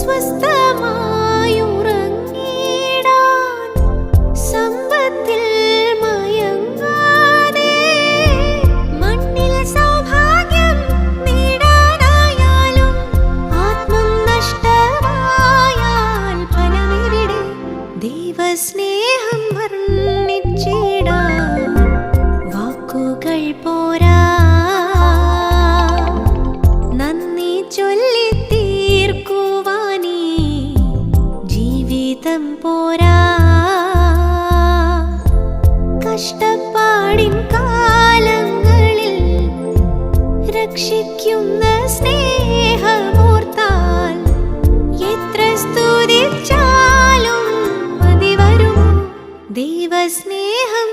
സ്വസ്ഥമായുറങ്ങിടാൻ സമ്പത്തിൽ മയങ്ങാതെ മണ്ണിൽ സൗഭാഗ്യം നേടാനായാലും ആത്മം നഷ്ടമായാൽ ഫലമെവിടെ? ദൈവസ്നേഹം വർണ്ണിച്ചിടാൻ വാക്കുകൾ പോരാ, നന്ദി ചൊല്ലി തീർക്കുവാനീ ജീവിതം പോരാ. കഷ്ടപ്പാടിൻ കാലങ്ങളിൽ രക്ഷിക്കുന്ന സ്നേഹമോർത്താൽ എത്ര സ്തുതിച്ചാലും മതി വരുമോ? ദൈവസ്നേഹം